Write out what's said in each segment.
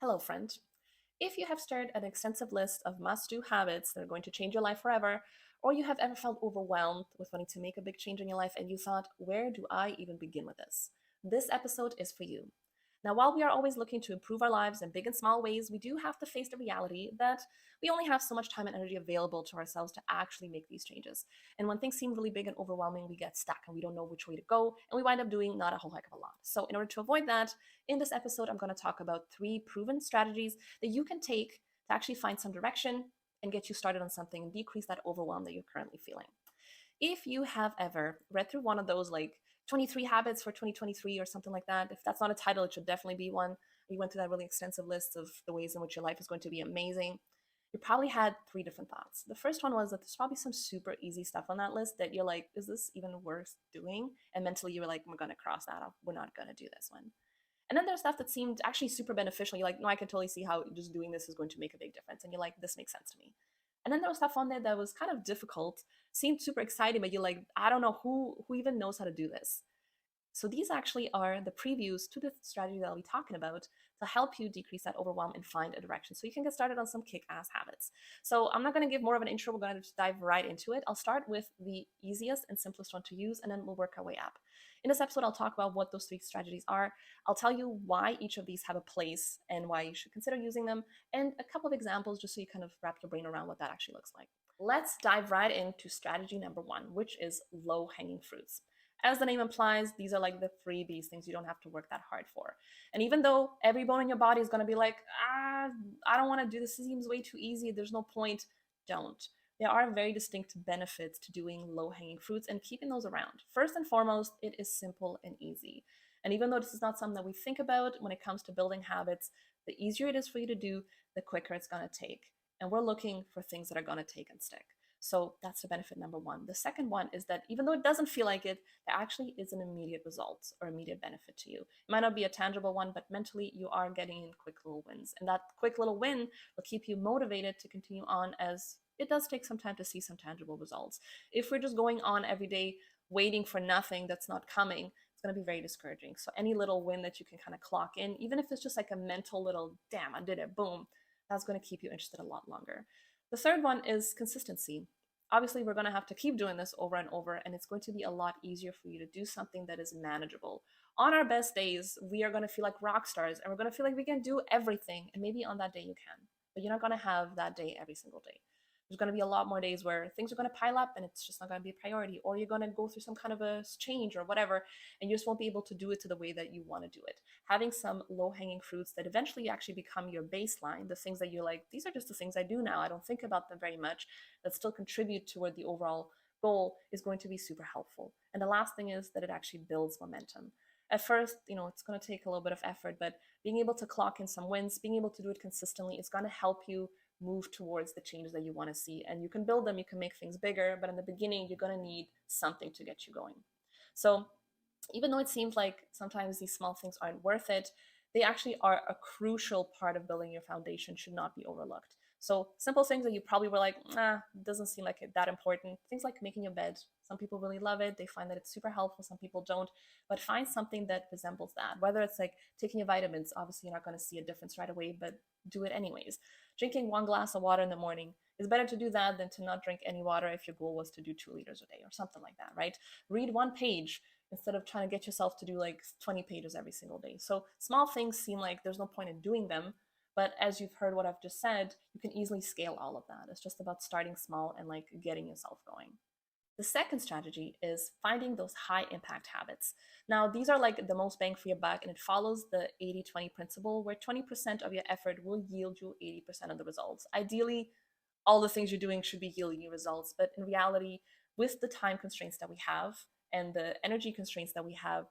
Hello, friend. If you have started an extensive list of must do habits that are going to change your life forever, or you have ever felt overwhelmed with wanting to make a big change in your life and you thought, where do I even begin with this? This episode is for you. Now, while we are always looking to improve our lives in big and small ways, we do have to face the reality that we only have so much time and energy available to ourselves to actually make these changes. And when things seem really big and overwhelming, we get stuck and we don't know which way to go, and we wind up doing not a whole heck of a lot. So, in order to avoid that, in this episode, I'm going to talk about 3 proven strategies that you can take to actually find some direction and get you started on something and decrease that overwhelm that you're currently feeling. If you have ever read through one of those like 23 habits for 2023 or something like that, if that's not a title, it should definitely be one. You went through that really extensive list of the ways in which your life is going to be amazing. You probably had 3 different thoughts. The first one was that there's probably some super easy stuff on that list that you're like, is this even worth doing? And mentally, you were like, we're going to cross that off. We're not going to do this one. And then there's stuff that seemed actually super beneficial. You're like, no, I can totally see how just doing this is going to make a big difference. And you're like, this makes sense to me. And then there was stuff on there that was kind of difficult, seemed super exciting, but you're like, I don't know who even knows how to do this. So these actually are the previews to the strategy that I'll be talking about to help you decrease that overwhelm and find a direction so you can get started on some kick-ass habits. So I'm not going to give more of an intro. We're going to dive right into it. I'll start with the easiest and simplest one to use, and then we'll work our way up. In this episode, I'll talk about what those 3 strategies are. I'll tell you why each of these have a place and why you should consider using them, and a couple of examples just so you kind of wrap your brain around what that actually looks like. Let's dive right into strategy number 1, which is low-hanging fruits. As the name implies, these are like the freebies, things you don't have to work that hard for. And even though every bone in your body is going to be like, I don't want to do this, it seems way too easy, there's no point, don't. There are very distinct benefits to doing low hanging fruits and keeping those around. First and foremost, it is simple and easy. And even though this is not something that we think about when it comes to building habits, the easier it is for you to do, the quicker it's going to take. And we're looking for things that are going to take and stick. So that's the benefit number 1. The second one is that even though it doesn't feel like it, there actually is an immediate result or immediate benefit to you. It might not be a tangible one, but mentally you are getting in quick little wins. And that quick little win will keep you motivated to continue on, as it does take some time to see some tangible results. If we're just going on every day waiting for nothing that's not coming, it's going to be very discouraging. So any little win that you can kind of clock in, even if it's just like a mental little, damn, I did it, boom, that's going to keep you interested a lot longer. The third one is consistency. Obviously, we're going to have to keep doing this over and over, and it's going to be a lot easier for you to do something that is manageable. On our best days, we are going to feel like rock stars, and we're going to feel like we can do everything. And maybe on that day you can, but you're not going to have that day every single day. There's going to be a lot more days where things are going to pile up and it's just not going to be a priority, or you're going to go through some kind of a change or whatever, and you just won't be able to do it to the way that you want to do it. Having some low hanging fruits that eventually actually become your baseline, the things that you're like, these are just the things I do now, I don't think about them very much, that still contribute toward the overall goal, is going to be super helpful. And the last thing is that it actually builds momentum. At first, it's going to take a little bit of effort, but being able to clock in some wins, being able to do it consistently, it's going to help you move towards the changes that you want to see. And you can build them, you can make things bigger, but in the beginning, you're going to need something to get you going. So even though it seems like sometimes these small things aren't worth it, they actually are a crucial part of building your foundation, should not be overlooked. So simple things that you probably were like, nah, doesn't seem like it that important. Things like making your bed. Some people really love it. They find that it's super helpful. Some people don't. But find something that resembles that. Whether it's like taking your vitamins, obviously you're not going to see a difference right away, but do it anyways. Drinking 1 glass of water in the morning. It's better to do that than to not drink any water if your goal was to do 2 liters a day or something like that, right? Read 1 page instead of trying to get yourself to do like 20 pages every single day. So small things seem like there's no point in doing them, but as you've heard what I've just said, you can easily scale all of that. It's just about starting small and like getting yourself going. The second strategy is finding those high impact habits. Now, these are like the most bang for your buck, and it follows the 80-20 principle, where 20% of your effort will yield you 80% of the results. Ideally, all the things you're doing should be yielding you results, but in reality, with the time constraints that we have and the energy constraints that we have,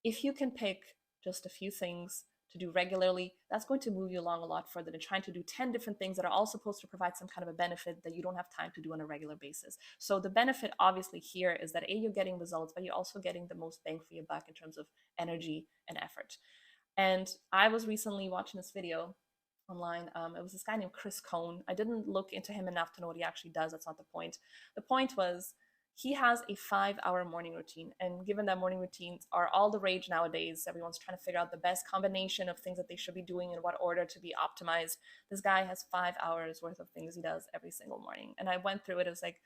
if you can pick just a few things to do regularly, that's going to move you along a lot further than trying to do 10 different things that are all supposed to provide some kind of a benefit that you don't have time to do on a regular basis. So the benefit obviously here is that you're getting results, but you're also getting the most bang for your buck in terms of energy and effort. And I was recently watching this video online. It was this guy named Chris Cohn. I didn't look into him enough to know what he actually does. That's not the point. The point was He has a 5 hour morning routine. And given that morning routines are all the rage nowadays, everyone's trying to figure out the best combination of things that they should be doing in what order to be optimized. This guy has 5 hours worth of things he does every single morning. And I went through it. It was like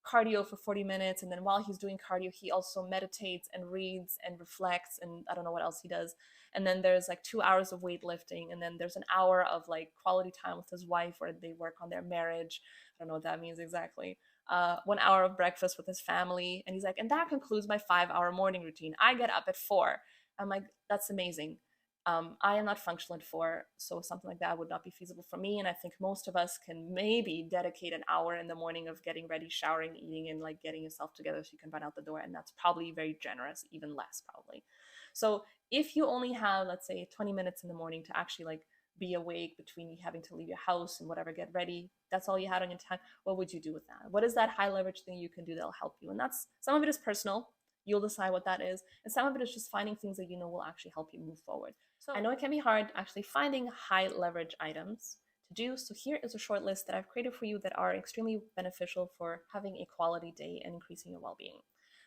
cardio for 40 minutes. And then while he's doing cardio, he also meditates and reads and reflects. And I don't know what else he does. And then there's like 2 hours of weightlifting. And then there's an hour of like quality time with his wife where they work on their marriage. I don't know what that means exactly. 1 hour of breakfast with his family. And he's like, and that concludes my 5 hour morning routine. I get up at 4. I'm like, that's amazing. I am not functional at 4, so something like that would not be feasible for me. And I think most of us can maybe dedicate an hour in the morning of getting ready, showering, eating, and like getting yourself together so you can run out the door. And that's probably very generous, even less probably. So if you only have, let's say, 20 minutes in the morning to actually like be awake between you having to leave your house and whatever, get ready, that's all you had on your time, what would you do with that? What is that high leverage thing you can do that'll help you? And that's, some of it is personal, you'll decide what that is, and some of it is just finding things that you know will actually help you move forward. So I know it can be hard actually finding high leverage items to do, so here is a short list that I've created for you that are extremely beneficial for having a quality day and increasing your well-being.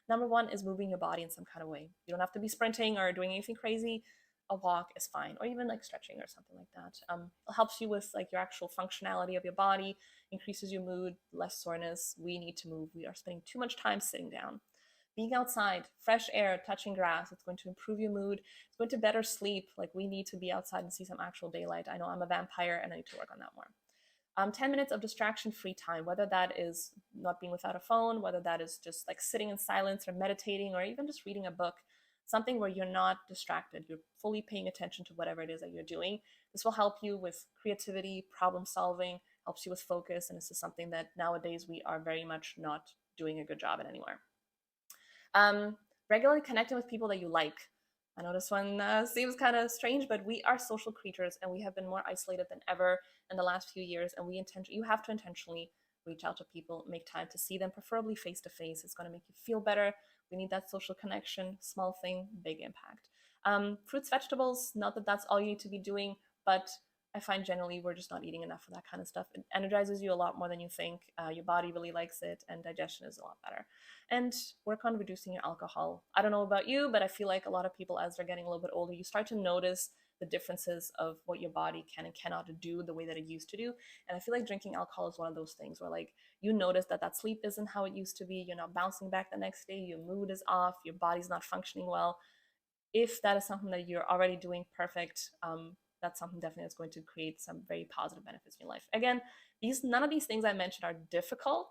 Number one is moving your body in some kind of way. You don't have to be sprinting or doing anything crazy. A walk is fine, or even like stretching or something like that. It helps you with like your actual functionality of your body, increases your mood, less soreness. We need to move. We are spending too much time sitting down. Being outside, fresh air, touching grass, it's going to improve your mood. It's going to better sleep. Like we need to be outside and see some actual daylight. I know I'm a vampire and I need to work on that more. 10 minutes of distraction free time, whether that is not being without a phone, whether that is just like sitting in silence or meditating or even just reading a book, something where you're not distracted, you're fully paying attention to whatever it is that you're doing. This will help you with creativity, problem solving, helps you with focus, and this is something that nowadays we are very much not doing a good job at anywhere. Regularly connecting with people that you like. I know this one seems kind of strange, but we are social creatures and we have been more isolated than ever in the last few years. And you have to intentionally reach out to people, make time to see them, preferably face to face. It's going to make you feel better. We need that social connection. Small thing, big impact. Fruits, vegetables. Not that that's all you need to be doing, but I find generally we're just not eating enough of that kind of stuff. It energizes you a lot more than you think. Your body really likes it, and digestion is a lot better. And work on reducing your alcohol. I don't know about you, but I feel like a lot of people, as they're getting a little bit older, you start to notice the differences of what your body can and cannot do the way that it used to do. And I feel like drinking alcohol is one of those things where like you notice that that sleep isn't how it used to be. You're not bouncing back the next day. Your mood is off. Your body's not functioning well. If that is something that you're already doing perfect, that's something definitely that's going to create some very positive benefits in your life. Again, none of these things I mentioned are difficult.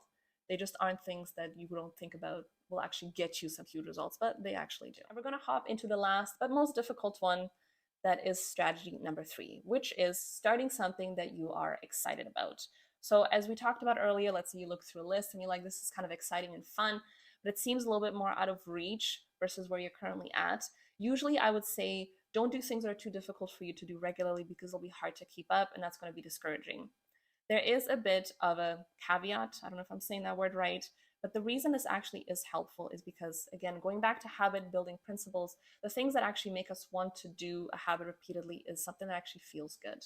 They just aren't things that you don't think about will actually get you some huge results, but they actually do. And we're going to hop into the last but most difficult one, that is strategy number 3, which is starting something that you are excited about. So as we talked about earlier, let's say you look through a list and you're like, this is kind of exciting and fun, but it seems a little bit more out of reach versus where you're currently at. Usually I would say don't do things that are too difficult for you to do regularly because it'll be hard to keep up and that's going to be discouraging. There is a bit of a caveat. I don't know if I'm saying that word right, but the reason this actually is helpful is because, again, going back to habit building principles, the things that actually make us want to do a habit repeatedly is something that actually feels good.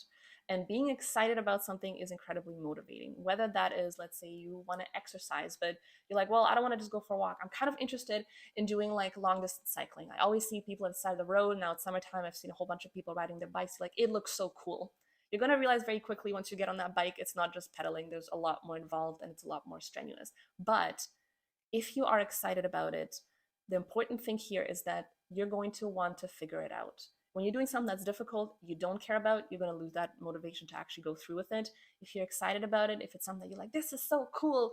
And being excited about something is incredibly motivating. Whether that is, let's say you want to exercise, but you're like, well, I don't want to just go for a walk. I'm kind of interested in doing like long distance cycling. I always see people on the side of the road. Now it's summertime. I've seen a whole bunch of people riding their bikes. Like, it looks so cool. You're going to realize very quickly once you get on that bike, it's not just pedaling. There's a lot more involved and it's a lot more strenuous. But if you are excited about it, the important thing here is that you're going to want to figure it out. When you're doing something that's difficult, you don't care about, you're going to lose that motivation to actually go through with it. If you're excited about it, if it's something that you're like, this is so cool,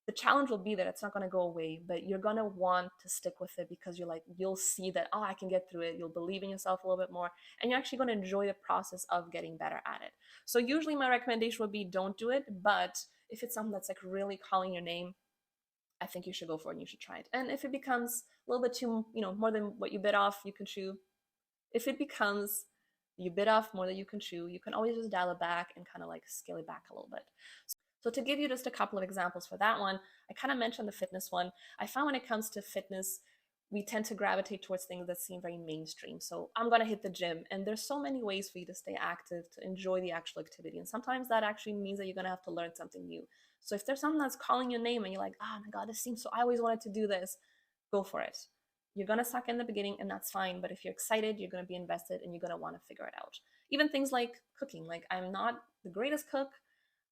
the challenge will be that it's not going to go away, but you're going to want to stick with it because you're like, you'll see that, oh, I can get through it. You'll believe in yourself a little bit more, and you're actually going to enjoy the process of getting better at it. So usually my recommendation would be don't do it, but if it's something that's like really calling your name, I think you should go for it and you should try it. And if it becomes a little bit too, more than what you bit off, you can chew. If it becomes you bit off more than you can chew, you can always just dial it back and kind of like scale it back a little bit. So to give you just a couple of examples for that one, I kind of mentioned the fitness one. I found when it comes to fitness, we tend to gravitate towards things that seem very mainstream. So I'm going to hit the gym, and there's so many ways for you to stay active, to enjoy the actual activity. And sometimes that actually means that you're going to have to learn something new. So if there's something that's calling your name and you're like, oh my God, this seems so, I always wanted to do this, go for it. You're going to suck in the beginning, and that's fine. But if you're excited, you're going to be invested and you're going to want to figure it out. Even things like cooking. Like, I'm not the greatest cook,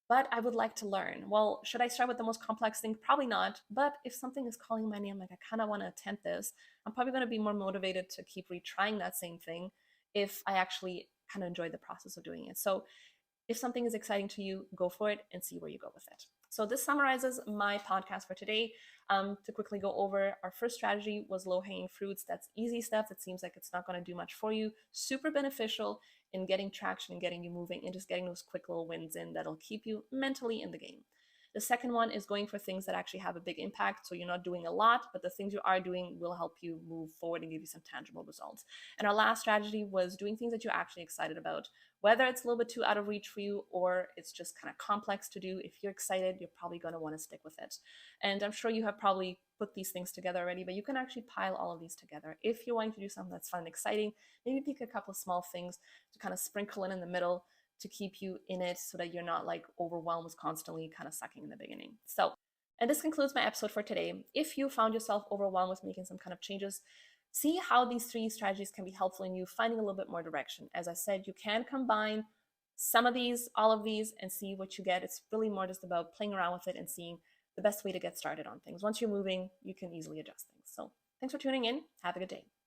but I would like to learn. Well, should I start with the most complex thing? Probably not. But if something is calling my name, like, I kind of want to attempt this, I'm probably going to be more motivated to keep retrying that same thing if I actually kind of enjoy the process of doing it. So if something is exciting to you, go for it and see where you go with it. So this summarizes my podcast for today. To quickly go over, our first strategy was low-hanging fruits. That's easy stuff that seems like it's not going to do much for you. Super beneficial in getting traction and getting you moving and just getting those quick little wins in that'll keep you mentally in the game. The second one is going for things that actually have a big impact. So you're not doing a lot, but the things you are doing will help you move forward and give you some tangible results. And our last strategy was doing things that you're actually excited about, whether it's a little bit too out of reach for you or it's just kind of complex to do. If you're excited, you're probably going to want to stick with it. And I'm sure you have probably put these things together already, but you can actually pile all of these together. If you're wanting to do something that's fun and exciting, maybe pick a couple of small things to kind of sprinkle in the middle to keep you in it so that you're not like overwhelmed with constantly kind of sucking in the beginning. So, and this concludes my episode for today. If you found yourself overwhelmed with making some kind of changes, see how these three strategies can be helpful in you finding a little bit more direction. As I said, you can combine some of these, all of these, and see what you get. It's really more just about playing around with it and seeing the best way to get started on things. Once you're moving, you can easily adjust things. So thanks for tuning in. Have a good day.